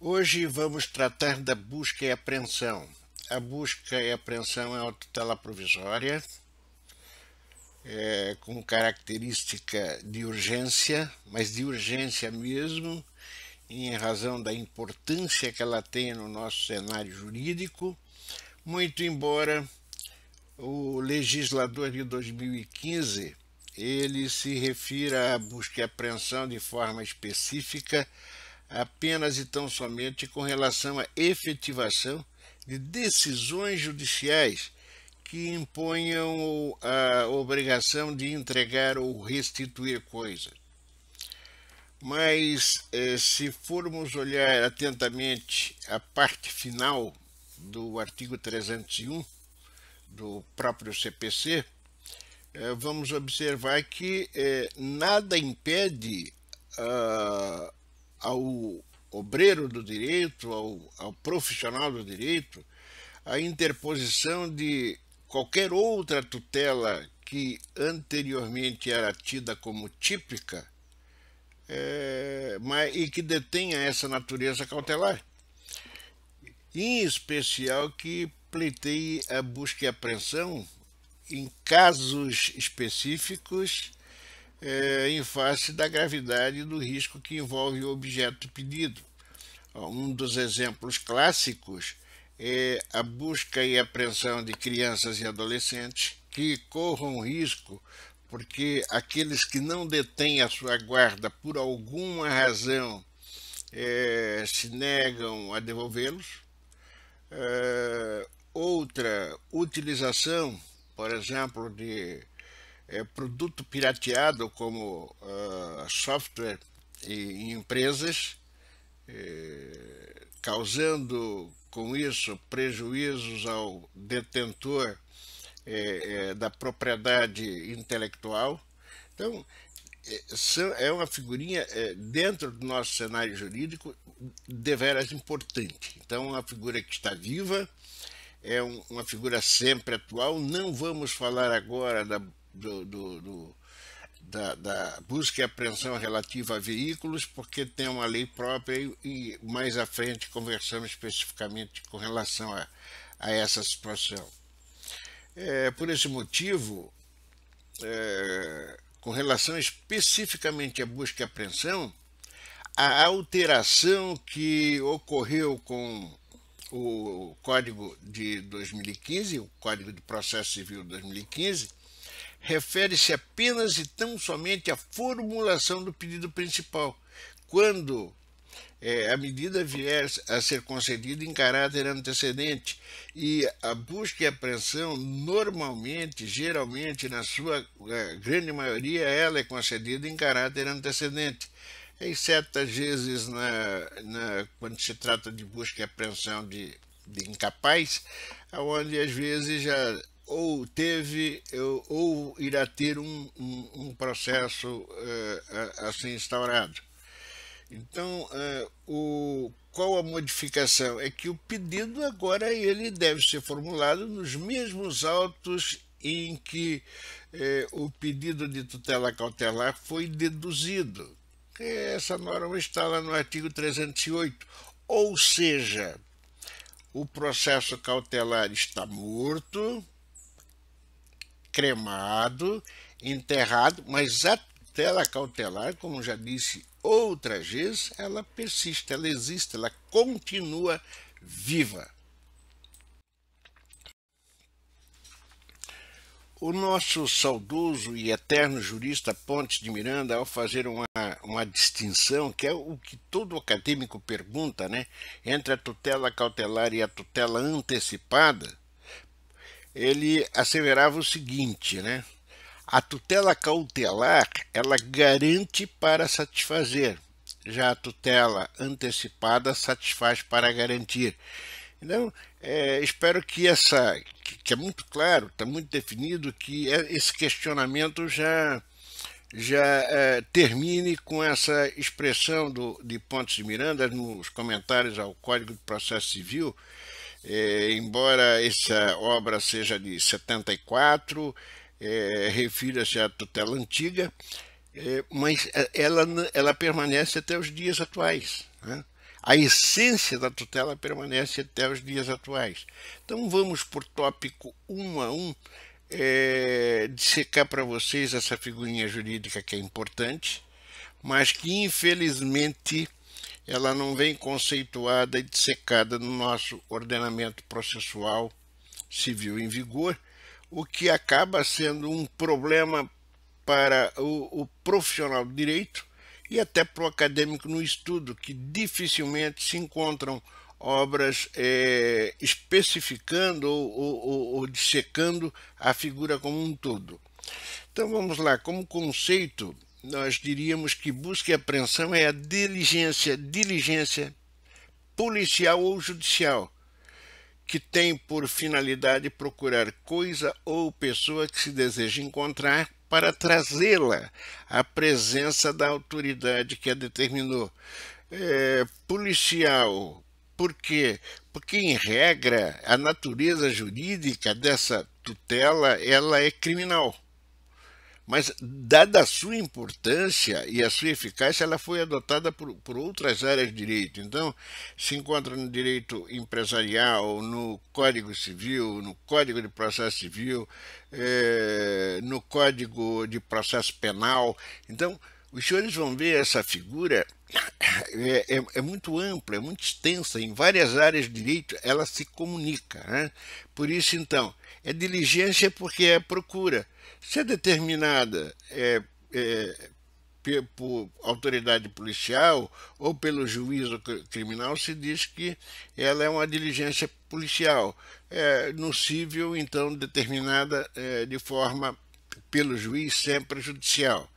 Hoje vamos tratar da busca e apreensão. A busca e apreensão é uma tutela provisória, com característica de urgência, mas de urgência mesmo, em razão da importância que ela tem no nosso cenário jurídico, muito embora o legislador de 2015 ele se refira à busca e apreensão de forma específica apenas e tão somente com relação à efetivação de decisões judiciais que imponham a obrigação de entregar ou restituir coisas. Mas se formos olhar atentamente a parte final do artigo 301 do próprio CPC, vamos observar que nada impede ao obreiro do direito, ao profissional do direito, a interposição de qualquer outra tutela que anteriormente era tida como típica, e que detenha essa natureza cautelar. Em especial que pleiteie a busca e apreensão em casos específicos, em face da gravidade do risco que envolve o objeto pedido. Um dos exemplos clássicos é a busca e apreensão de crianças e adolescentes que corram risco porque aqueles que não detêm a sua guarda por alguma razão se negam a devolvê-los. Outra utilização, por exemplo, de produto pirateado como software em empresas, causando com isso prejuízos ao detentor da propriedade intelectual. Então, é uma figurinha dentro do nosso cenário jurídico deveras importante. Então, é uma figura que está viva, é uma figura sempre atual. Não vamos falar agora da busca e apreensão relativa a veículos, porque tem uma lei própria e mais à frente conversamos especificamente com relação a essa situação. Por esse motivo, com relação especificamente à busca e apreensão, a alteração que ocorreu com o Código de 2015, o Código de Processo Civil de 2015, refere-se apenas e tão somente à formulação do pedido principal, quando a medida vier a ser concedida em caráter antecedente, e a busca e apreensão normalmente, geralmente, na sua grande maioria, ela é concedida em caráter antecedente, exceto às vezes quando se trata de busca e apreensão de incapaz, onde às vezes já ou teve ou irá ter um processo assim instaurado. Então, qual a modificação? É que o pedido agora ele deve ser formulado nos mesmos autos em que o pedido de tutela cautelar foi deduzido. Essa norma está lá no artigo 308. Ou seja, o processo cautelar está morto, cremado, enterrado, mas a tutela cautelar, como já disse outras vezes, ela persiste, ela existe, ela continua viva. O nosso saudoso e eterno jurista Pontes de Miranda, ao fazer uma distinção, que é o que todo acadêmico pergunta, né, entre a tutela cautelar e a tutela antecipada, ele asseverava o seguinte, né? A tutela cautelar, ela garante para satisfazer, já a tutela antecipada satisfaz para garantir. Então, espero que que é muito claro, está muito definido, que esse questionamento já termine com essa expressão de Pontes de Miranda nos comentários ao Código de Processo Civil. Embora essa obra seja de 74, refira-se à tutela antiga, mas ela permanece até os dias atuais, né? a essência da tutela permanece até os dias atuais. Então vamos por tópico um a um, dissecar para vocês essa figurinha jurídica que é importante, mas que infelizmente ela não vem conceituada e dissecada no nosso ordenamento processual civil em vigor, o que acaba sendo um problema para o profissional do direito e até para o acadêmico no estudo, que dificilmente se encontram obras especificando ou dissecando a figura como um todo. Então vamos lá, como conceito, nós diríamos que busca e apreensão é a diligência policial ou judicial, que tem por finalidade procurar coisa ou pessoa que se deseja encontrar para trazê-la à presença da autoridade que a determinou. Policial, por quê? Porque, em regra, a natureza jurídica dessa tutela ela é criminal. Mas, dada a sua importância e a sua eficácia, ela foi adotada por outras áreas de direito. Então, se encontra no direito empresarial, no Código Civil, no Código de Processo Civil, no Código de Processo Penal. Então, os senhores vão ver essa figura é muito ampla, é muito extensa, em várias áreas de direito ela se comunica, né? Por isso, então, é diligência porque é procura. Se é determinada por autoridade policial ou pelo juízo criminal, se diz que ela é uma diligência policial. No civil, então, determinada de forma pelo juiz, sempre judicial.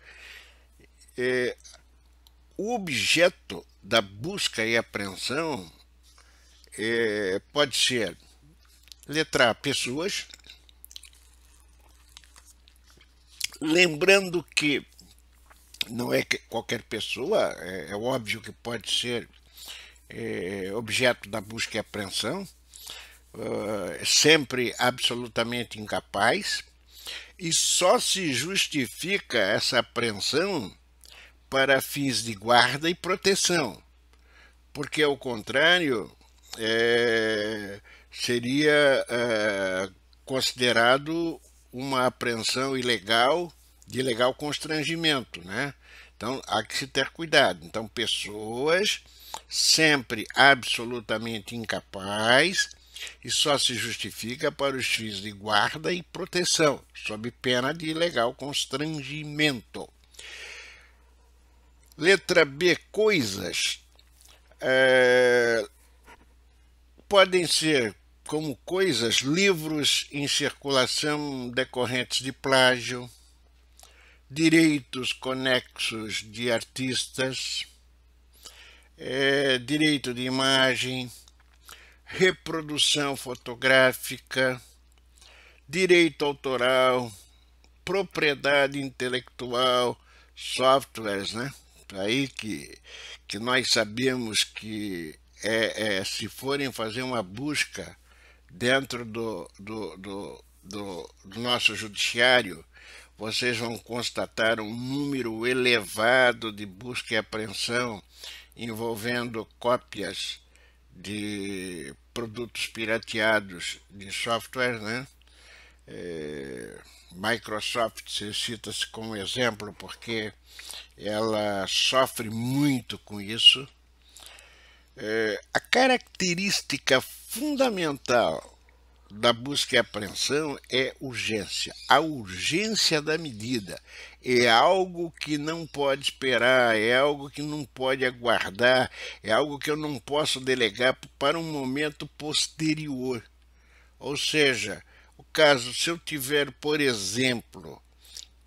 O objeto da busca e apreensão pode ser, letra A, pessoas, lembrando que não é qualquer pessoa, é óbvio que pode ser objeto da busca e apreensão, sempre absolutamente incapaz, e só se justifica essa apreensão para fins de guarda e proteção, porque ao contrário seria considerado uma apreensão ilegal, de ilegal constrangimento, né? Então há que se ter cuidado. Então, pessoas sempre absolutamente incapazes e só se justifica para os fins de guarda e proteção, sob pena de ilegal constrangimento. Letra B, coisas. Podem ser como coisas, livros em circulação decorrentes de plágio, direitos conexos de artistas, direito de imagem, reprodução fotográfica, direito autoral, propriedade intelectual, softwares, né? Aí que nós sabemos que se forem fazer uma busca dentro do nosso judiciário, vocês vão constatar um número elevado de busca e apreensão envolvendo cópias de produtos pirateados de software, né? Microsoft cita-se como exemplo porque ela sofre muito com isso. A característica fundamental da busca e apreensão é urgência. A urgência da medida é algo que não pode esperar, é algo que não pode aguardar, é algo que eu não posso delegar para um momento posterior. Ou seja, o caso, se eu tiver, por exemplo,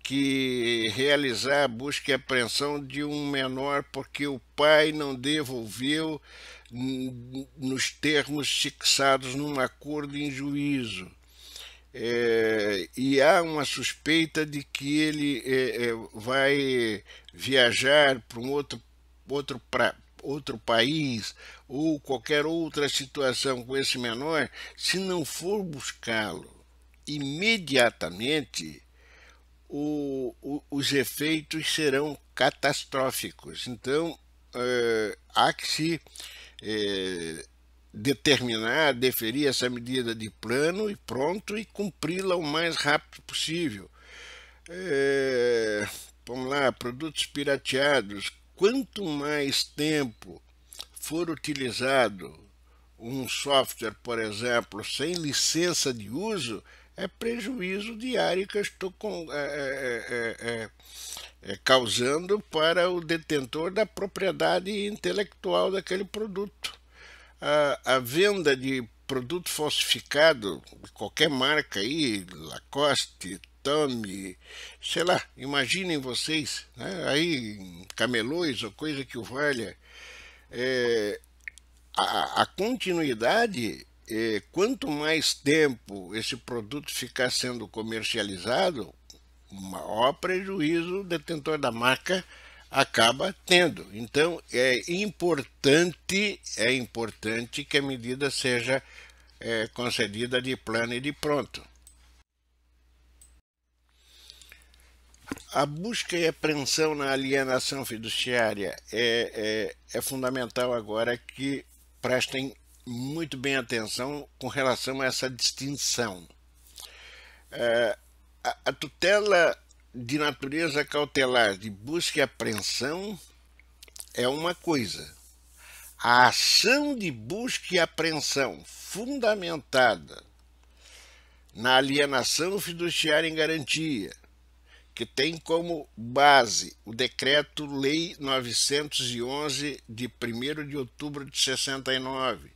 que realizar a busca e apreensão de um menor porque o pai não devolveu nos termos fixados num acordo em juízo, e há uma suspeita de que ele vai viajar para um outro país ou qualquer outra situação com esse menor, se não for buscá-lo imediatamente, os efeitos serão catastróficos. Então, há que se determinar, deferir essa medida de plano e pronto, e cumpri-la o mais rápido possível. Vamos lá, produtos pirateados. Quanto mais tempo for utilizado um software, por exemplo, sem licença de uso, é prejuízo diário que eu estou causando para o detentor da propriedade intelectual daquele produto. A venda de produto falsificado, de qualquer marca aí, Lacoste, Tommy, sei lá, imaginem vocês, né? Aí camelôs ou coisa que o valha, a continuidade, quanto mais tempo esse produto ficar sendo comercializado, maior prejuízo o detentor da marca acaba tendo. Então é importante que a medida seja concedida de plano e de pronto. A busca e apreensão na alienação fiduciária é fundamental agora que prestem muito bem atenção com relação a essa distinção. A tutela de natureza cautelar de busca e apreensão é uma coisa. A ação de busca e apreensão fundamentada na alienação fiduciária em garantia, que tem como base o Decreto-Lei 911 de 1º de outubro de 69.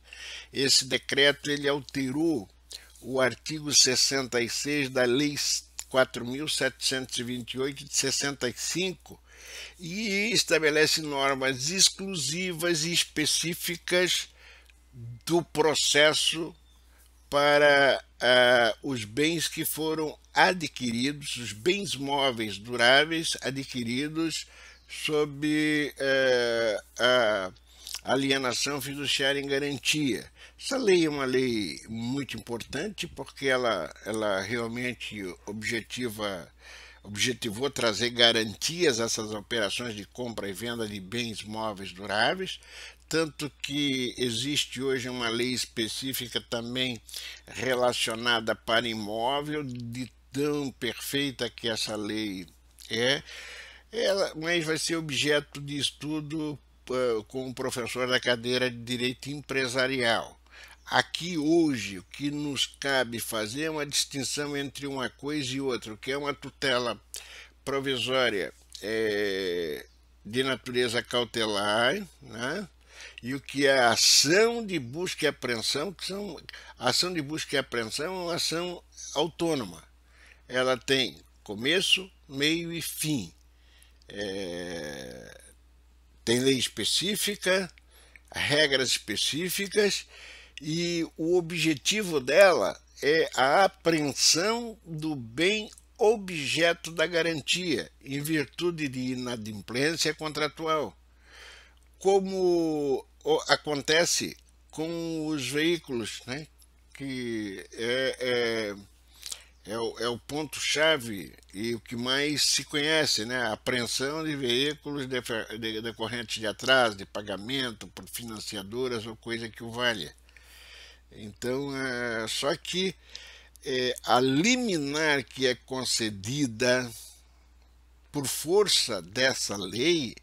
Esse decreto ele alterou o artigo 66 da Lei 4.728 de 65 e estabelece normas exclusivas e específicas do processo para os bens que foram adquiridos, os bens móveis duráveis adquiridos sob a alienação fiduciária em garantia. Essa lei é uma lei muito importante porque ela realmente objetivou trazer garantias a essas operações de compra e venda de bens móveis duráveis, tanto que existe hoje uma lei específica também relacionada para imóvel, de tão perfeita que essa lei mas vai ser objeto de estudo com o professor da cadeira de Direito Empresarial. Aqui hoje o que nos cabe fazer é uma distinção entre uma coisa e outra, o que é uma tutela provisória de natureza cautelar, né? E o que é a ação de busca e apreensão, a ação de busca e apreensão é uma ação autônoma. Ela tem começo, meio e fim. Tem lei específica, regras específicas, e o objetivo dela é a apreensão do bem objeto da garantia, em virtude de inadimplência contratual, como acontece com os veículos, né? Que é o ponto-chave e o que mais se conhece, né? A apreensão de veículos decorrentes de atraso, de pagamento por financiadoras ou coisa que o valha. Então, só que a liminar que é concedida por força dessa lei,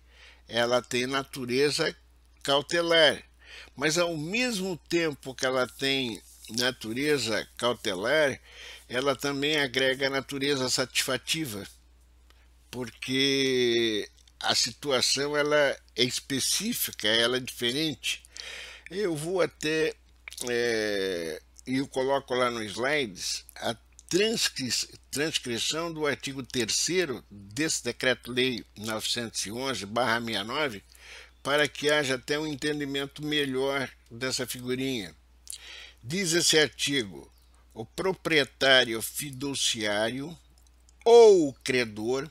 ela tem natureza cautelar, mas ao mesmo tempo que ela tem natureza cautelar, ela também agrega natureza satisfativa, porque a situação ela é específica, ela é diferente. Eu vou até e eu coloco lá no slides a transcrição do artigo 3º desse Decreto-Lei 911/69, para que haja até um entendimento melhor dessa figurinha. Diz esse artigo: o proprietário fiduciário ou o credor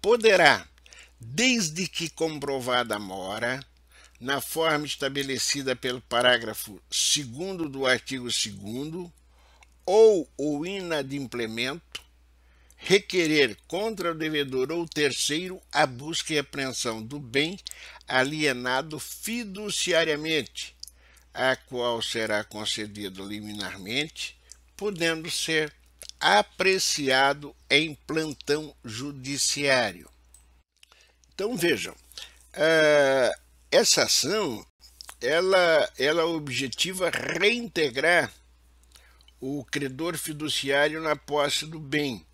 poderá, desde que comprovada a mora, na forma estabelecida pelo parágrafo 2º do artigo 2º, ou o inadimplemento, requerer contra o devedor ou terceiro a busca e apreensão do bem alienado fiduciariamente, a qual será concedido liminarmente, podendo ser apreciado em plantão judiciário. Então vejam, essa ação ela objetiva reintegrar o credor fiduciário na posse do bem.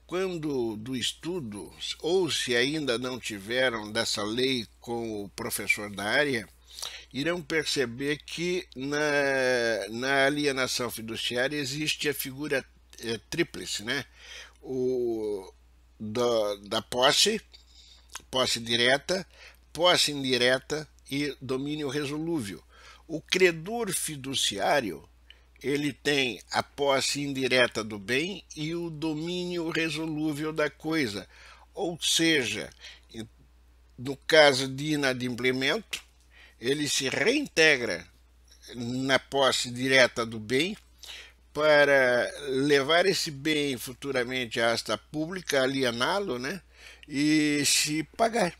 Quando do estudo, ou se ainda não tiveram dessa lei com o professor da área, irão perceber que na alienação fiduciária existe a figura tríplice, né? Da posse direta, posse indireta e domínio resolúvel. O credor fiduciário ele tem a posse indireta do bem e o domínio resolúvel da coisa. Ou seja, no caso de inadimplemento, ele se reintegra na posse direta do bem para levar esse bem futuramente à asta pública, aliená-lo, né, e se pagar.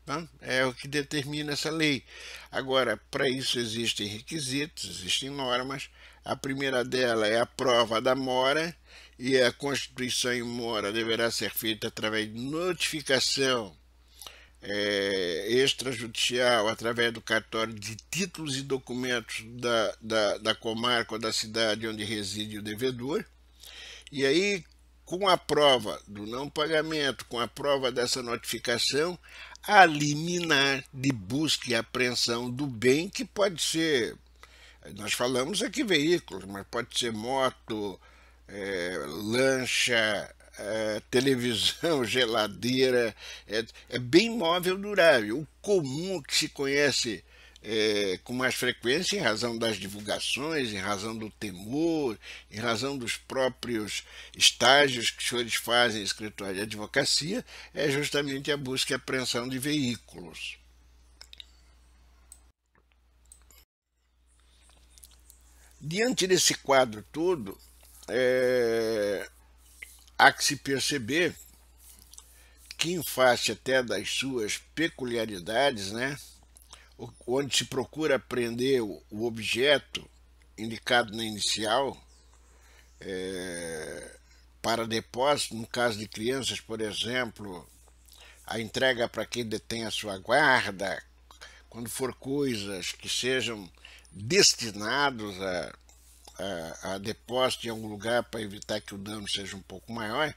Tá? É o que determina essa lei. Agora, para isso existem requisitos, existem normas. A primeira dela é a prova da mora, e a constituição em mora deverá ser feita através de notificação extrajudicial, através do cartório de títulos e documentos da comarca ou da cidade onde reside o devedor. E aí, com a prova do não pagamento, com a prova dessa notificação, a liminar de busca e apreensão do bem, que pode ser, nós falamos aqui veículos, mas pode ser moto, lancha, televisão, geladeira, bem móvel durável. O comum que se conhece com mais frequência, em razão das divulgações, em razão do temor, em razão dos próprios estágios que os senhores fazem em escritório de advocacia, é justamente a busca e apreensão de veículos. Diante desse quadro todo, há que se perceber que, em face até das suas peculiaridades, né, onde se procura aprender o objeto indicado na inicial para depósito, no caso de crianças, por exemplo, a entrega para quem detém a sua guarda, quando for coisas que sejam destinados a depósito em algum lugar para evitar que o dano seja um pouco maior,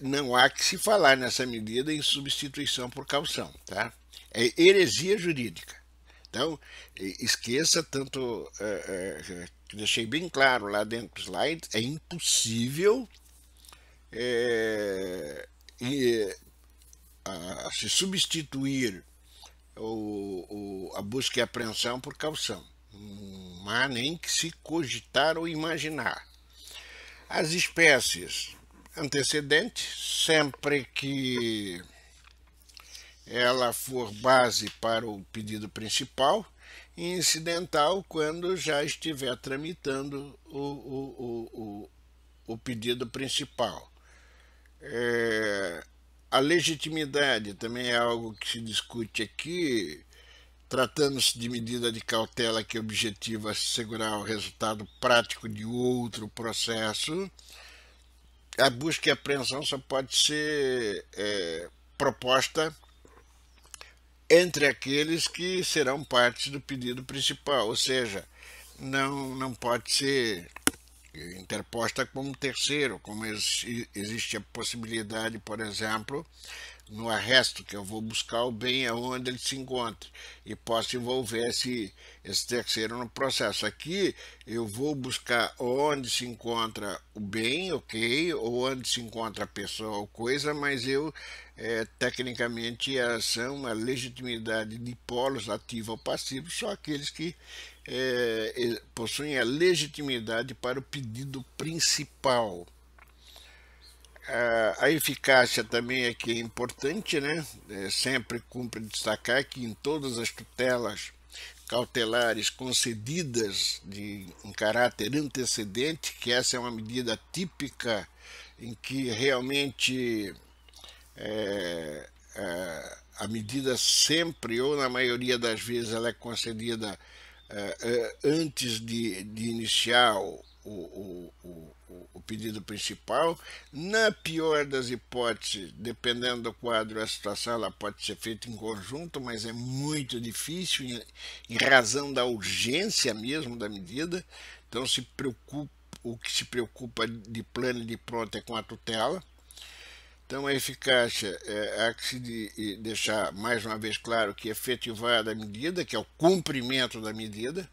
não há que se falar nessa medida em substituição por caução, tá? É heresia jurídica. Então, esqueça tanto, que deixei bem claro lá dentro do slide, é impossível se substituir a busca e apreensão por caução. Não há nem que se cogitar ou imaginar. As espécies antecedentes, sempre que ela for base para o pedido principal, e incidental quando já estiver tramitando o pedido principal. A legitimidade também é algo que se discute aqui, tratando-se de medida de cautela que objetiva assegurar o resultado prático de outro processo. A busca e apreensão só pode ser proposta entre aqueles que serão parte do pedido principal, ou seja, não pode ser interposta como terceiro, como existe a possibilidade, por exemplo, no arresto, que eu vou buscar o bem aonde ele se encontra e posso envolver esse terceiro no processo. Aqui eu vou buscar onde se encontra o bem, ok, ou onde se encontra a pessoa ou coisa, mas eu tecnicamente a ação, a legitimidade de polos ativo ou passivo, só aqueles que possuem a legitimidade para o pedido principal. A eficácia também aqui é importante, né? Sempre cumpre destacar que em todas as tutelas cautelares concedidas em caráter antecedente, que essa é uma medida típica em que realmente a medida sempre, ou na maioria das vezes, ela é concedida antes de iniciar o pedido principal. Na pior das hipóteses, dependendo do quadro, a situação ela pode ser feita em conjunto, mas é muito difícil em razão da urgência mesmo da medida. Então o que se preocupa de plano e de pronto é com a tutela. Então a eficácia há que se deixar mais uma vez claro que efetivada a medida, que é o cumprimento da medida,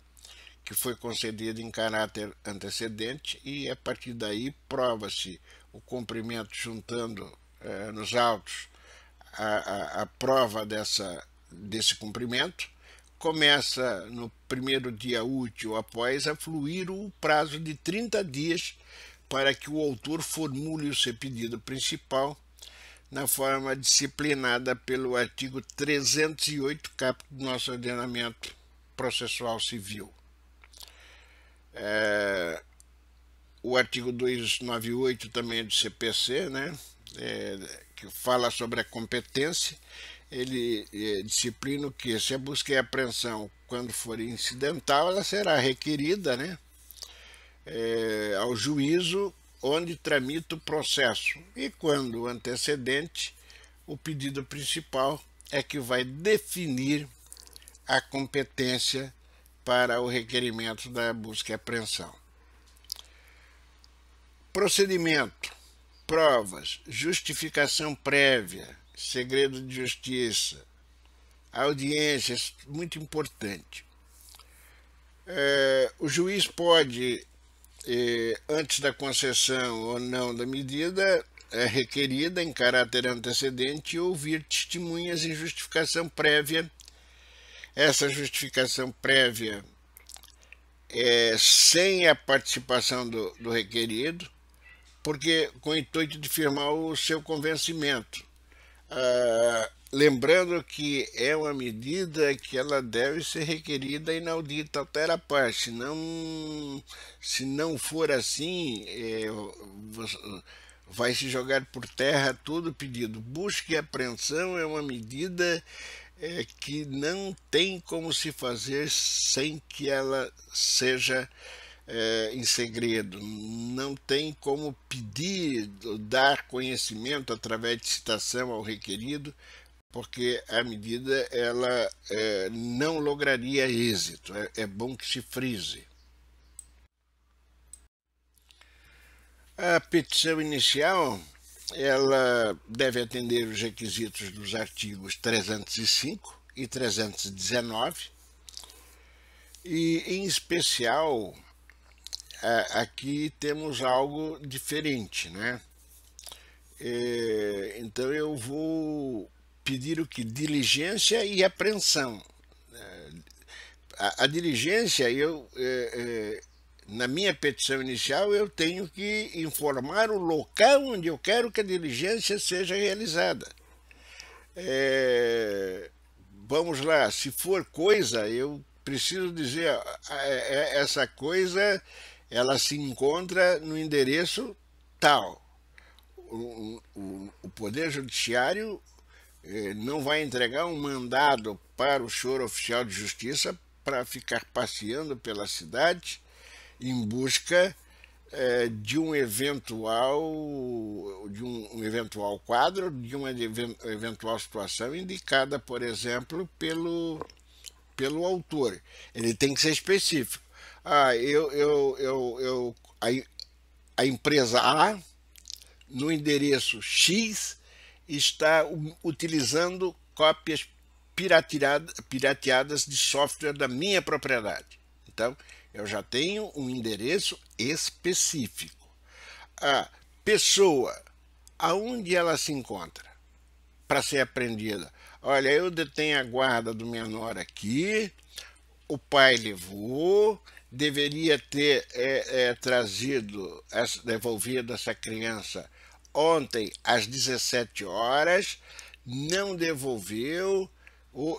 que foi concedida em caráter antecedente, e a partir daí prova-se o cumprimento juntando nos autos a prova desse cumprimento. Começa no primeiro dia útil após a fluir o prazo de 30 dias para que o autor formule o seu pedido principal na forma disciplinada pelo artigo 308, caput do nosso ordenamento processual civil. O artigo 298 também é do CPC, né, que fala sobre a competência. Ele disciplina que se a busca e a apreensão, quando for incidental, ela será requerida, né, ao juízo onde tramita o processo, e quando antecedente, o pedido principal é que vai definir a competência para o requerimento da busca e apreensão. Procedimento, provas, justificação prévia, segredo de justiça, audiências, muito importante. O juiz pode, antes da concessão ou não da medida requerida em caráter antecedente, ouvir testemunhas em justificação prévia. Essa justificação prévia é sem a participação do requerido, porque com o intuito de firmar o seu convencimento. Lembrando que é uma medida que ela deve ser requerida inaudita altera parte, se não for assim, vai se jogar por terra todo o pedido. Busca e apreensão é uma medida que não tem como se fazer sem que ela seja em segredo. Não tem como pedir, dar conhecimento através de citação ao requerido, porque a medida ela não lograria êxito. É bom que se frise. A petição inicial ela deve atender os requisitos dos artigos 305 e 319, e em especial aqui temos algo diferente, né? Então eu vou pedir o que? Diligência e apreensão. A diligência, na minha petição inicial, eu tenho que informar o local onde eu quero que a diligência seja realizada. Vamos lá, se for coisa, eu preciso dizer, essa coisa, ela se encontra no endereço tal. O Poder Judiciário não vai entregar um mandado para o senhor oficial de justiça para ficar passeando pela cidade em busca de um eventual quadro, de uma eventual situação indicada, por exemplo, pelo autor. Ele tem que ser específico. A empresa A, no endereço X, está utilizando cópias pirateadas de software da minha propriedade. Então, eu já tenho um endereço específico. A pessoa, aonde ela se encontra para ser apreendida? Olha, eu detenho a guarda do menor aqui, o pai levou, deveria ter devolvido essa criança ontem às 17 horas, não devolveu,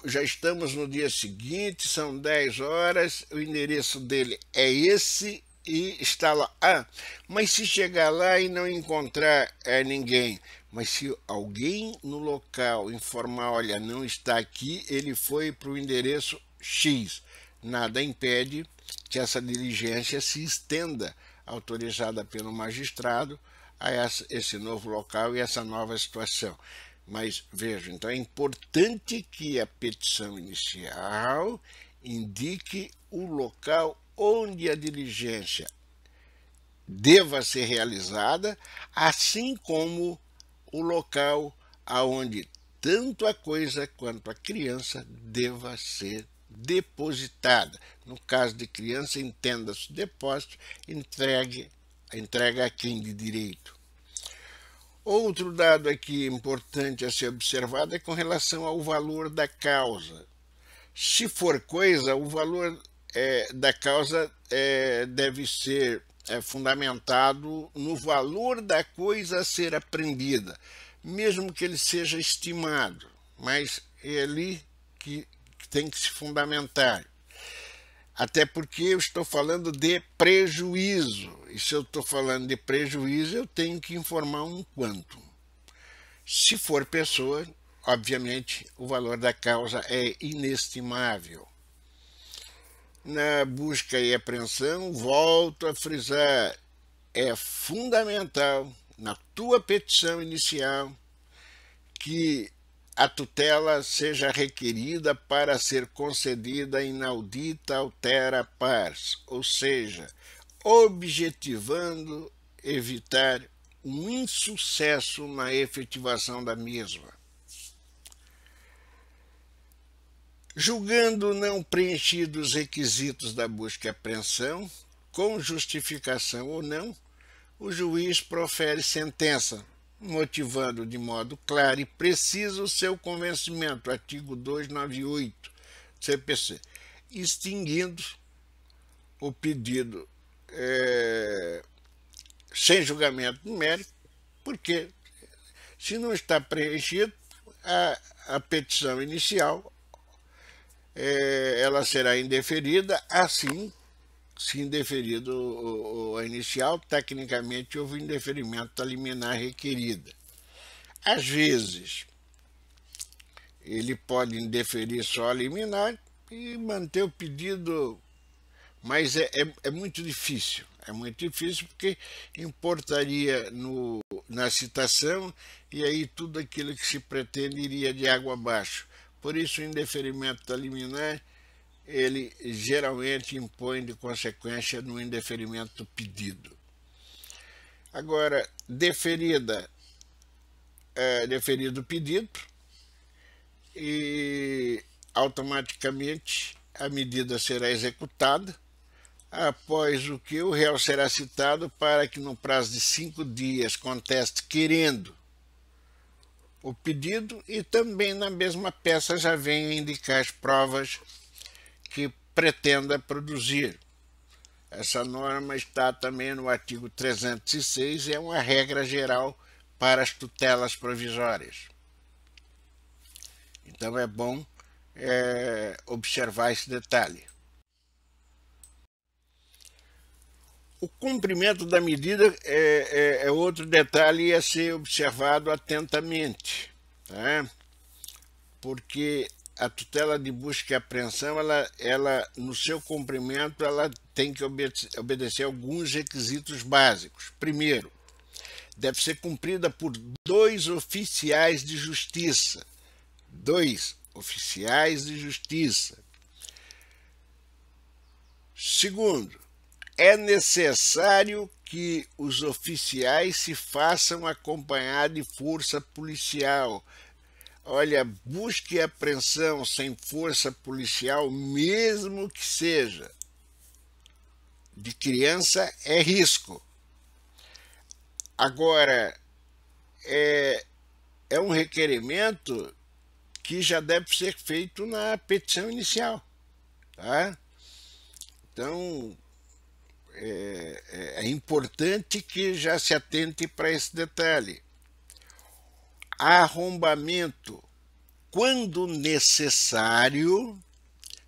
Já estamos no dia seguinte, são 10 horas, o endereço dele é esse e está lá. Ah, mas se chegar lá e não encontrar ninguém, mas se alguém no local informar, olha, não está aqui, ele foi para o endereço X, nada impede que essa diligência se estenda, autorizada pelo magistrado, a esse novo local e essa nova situação. Mas veja, então é importante que a petição inicial indique o local onde a diligência deva ser realizada, assim como o local aonde tanto a coisa quanto a criança deva ser depositada. No caso de criança, entenda-se depósito, entrega a quem de direito. Outro dado aqui importante a ser observado é com relação ao valor da causa. Se for coisa, o valor da causa deve ser fundamentado no valor da coisa a ser apreendida, mesmo que ele seja estimado, mas é ali que tem que se fundamentar. Até porque eu estou falando de prejuízo. E se eu estou falando de prejuízo, eu tenho que informar um quanto. Se for pessoa, obviamente, o valor da causa é inestimável. Na busca e apreensão, volto a frisar, é fundamental, na tua petição inicial, que a tutela seja requerida para ser concedida inaudita altera pars, ou seja, objetivando evitar um insucesso na efetivação da mesma. Julgando não preenchidos os requisitos da busca e apreensão, com justificação ou não, o juiz profere sentença, motivando de modo claro e preciso o seu convencimento, artigo 298 do CPC, extinguindo o pedido sem julgamento numérico, porque se não está preenchido, a petição inicial ela será indeferida, assim, se indeferido a inicial, tecnicamente houve indeferimento da liminar requerida. Às vezes, ele pode indeferir só a liminar e manter o pedido, mas é muito difícil. É muito difícil porque importaria na citação e aí tudo aquilo que se pretende iria de água abaixo. Por isso, o indeferimento da liminar, ele geralmente impõe de consequência no indeferimento do pedido. Agora, deferido o pedido, e automaticamente a medida será executada, após o que o réu será citado para que no prazo de 5 dias conteste querendo o pedido e também na mesma peça já venha indicar as provas que pretenda produzir. Essa norma está também no artigo 306 e é uma regra geral para as tutelas provisórias. Então é bom observar esse detalhe. O cumprimento da medida é outro detalhe a ser observado atentamente, tá? Porque a tutela de busca e apreensão, ela no seu cumprimento, ela tem que obedecer alguns requisitos básicos. Primeiro, deve ser cumprida por 2 oficiais de justiça. 2 oficiais de justiça. Segundo, é necessário que os oficiais se façam acompanhar de força policial. Olha, busca e apreensão sem força policial, mesmo que seja de criança, é risco. Agora, é um requerimento que já deve ser feito na petição inicial, tá? Então, é importante que já se atente para esse detalhe. Arrombamento quando necessário,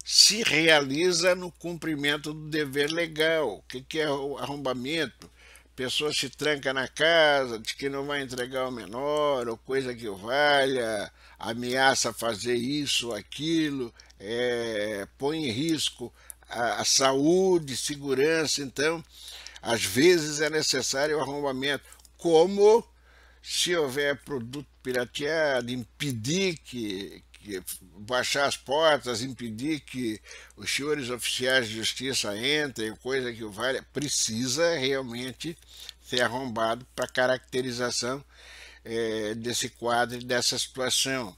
se realiza no cumprimento do dever legal. O que é o arrombamento? A pessoa se tranca na casa, diz que não vai entregar o menor, ou coisa que o valha, ameaça fazer isso ou aquilo, põe em risco a saúde, segurança. Então, às vezes é necessário o arrombamento, como se houver produto pirateado, impedir que baixar as portas, impedir que os senhores oficiais de justiça entrem, coisa que o valha, precisa realmente ser arrombado para caracterização desse quadro e dessa situação.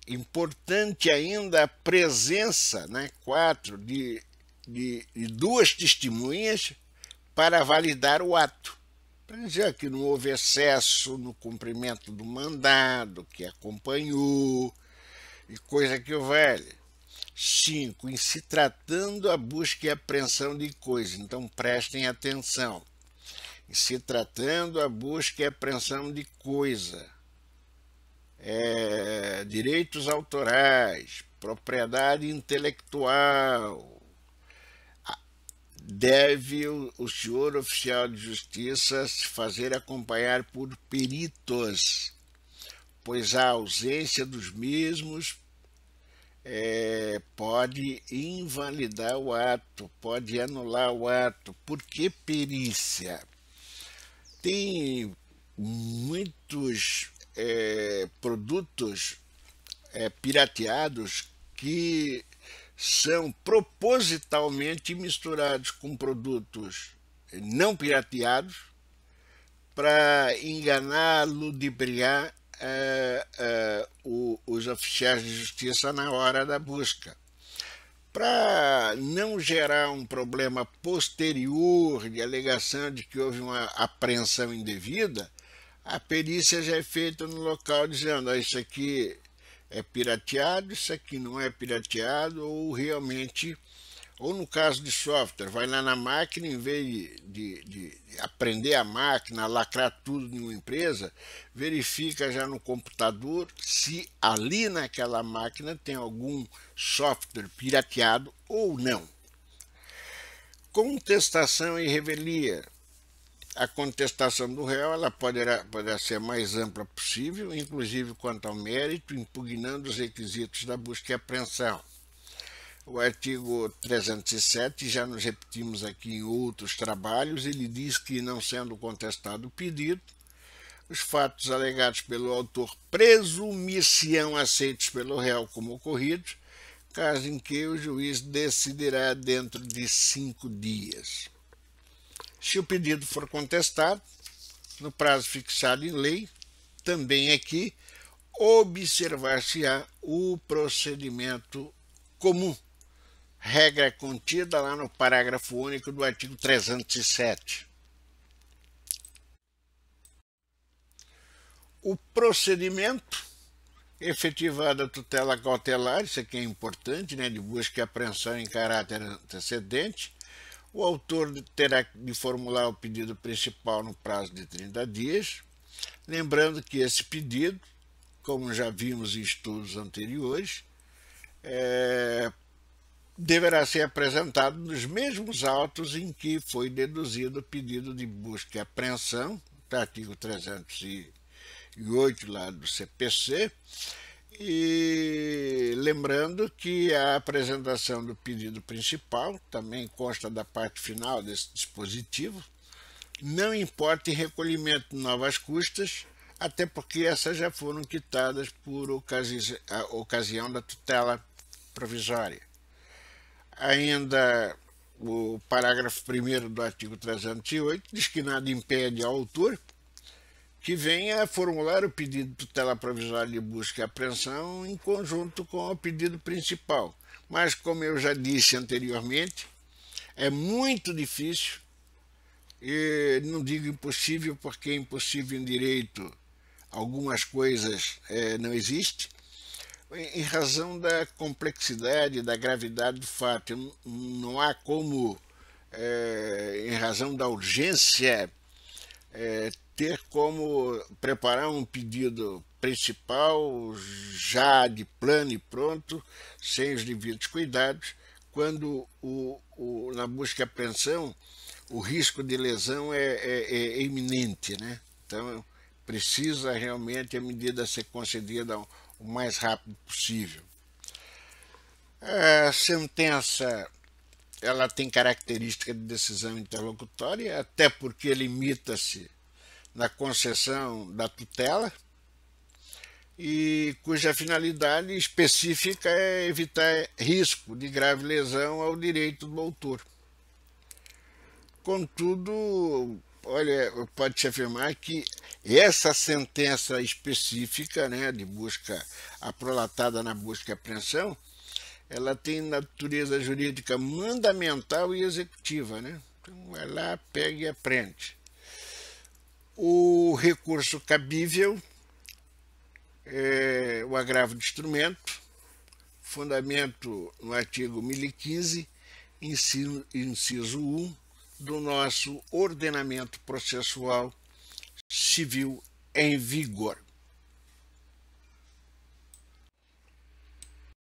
Importante ainda a presença, né, 4, de duas testemunhas para validar o ato. Para dizer que não houve excesso no cumprimento do mandado, que acompanhou, e coisa que o valha. 5. Em se tratando a busca e apreensão de coisas. Então prestem atenção. Em se tratando a busca e apreensão de coisa. Direitos autorais, propriedade intelectual. Deve o senhor oficial de justiça se fazer acompanhar por peritos, pois a ausência dos mesmos pode invalidar o ato, pode anular o ato. Por que perícia? Tem muitos produtos pirateados que são propositalmente misturados com produtos não pirateados para enganar, ludibriar os oficiais de justiça na hora da busca. Para não gerar um problema posterior de alegação de que houve uma apreensão indevida, a perícia já é feita no local dizendo: isso aqui é pirateado, isso aqui não é pirateado, ou realmente, ou no caso de software, vai lá na máquina, em vez de aprender a máquina, lacrar tudo em uma empresa, verifica já no computador se ali naquela máquina tem algum software pirateado ou não. Contestação e revelia. A contestação do réu ela poderá ser mais ampla possível, inclusive quanto ao mérito, impugnando os requisitos da busca e apreensão. O artigo 307, já nos repetimos aqui em outros trabalhos, ele diz que, não sendo contestado o pedido, os fatos alegados pelo autor presumir-se-ão aceitos pelo réu como ocorridos, caso em que o juiz decidirá dentro de 5 dias. Se o pedido for contestado, no prazo fixado em lei, também aqui, observar-se-á o procedimento comum, regra contida lá no parágrafo único do artigo 307. O procedimento efetivado a tutela cautelar, isso aqui é importante, né, de busca e apreensão em caráter antecedente. O autor terá de formular o pedido principal no prazo de 30 dias, lembrando que esse pedido, como já vimos em estudos anteriores, deverá ser apresentado nos mesmos autos em que foi deduzido o pedido de busca e apreensão, artigo 308 lá do CPC, e lembrando que a apresentação do pedido principal também consta da parte final desse dispositivo, não importa em recolhimento de novas custas, até porque essas já foram quitadas por ocasião da tutela provisória. Ainda o parágrafo 1º do artigo 308 diz que nada impede ao autor que venha a formular o pedido de tutela provisória de busca e apreensão em conjunto com o pedido principal. Mas, como eu já disse anteriormente, é muito difícil, e não digo impossível, porque impossível em direito algumas coisas não existem, em razão da complexidade, da gravidade do fato. Não há como, em razão da urgência ter como preparar um pedido principal já de plano e pronto, sem os devidos cuidados, quando na busca e apreensão o risco de lesão é iminente, né? Então precisa realmente a medida ser concedida o mais rápido possível. A sentença ela tem característica de decisão interlocutória, até porque limita-se na concessão da tutela, e cuja finalidade específica é evitar risco de grave lesão ao direito do autor. Contudo, olha, pode-se afirmar que essa sentença específica, né, de busca aprolatada na busca e apreensão, ela tem natureza jurídica mandamental e executiva, né? Então vai lá, pega e aprende. O recurso cabível é o agravo de instrumento, fundamento no artigo 1015, inciso 1 do nosso ordenamento processual civil em vigor.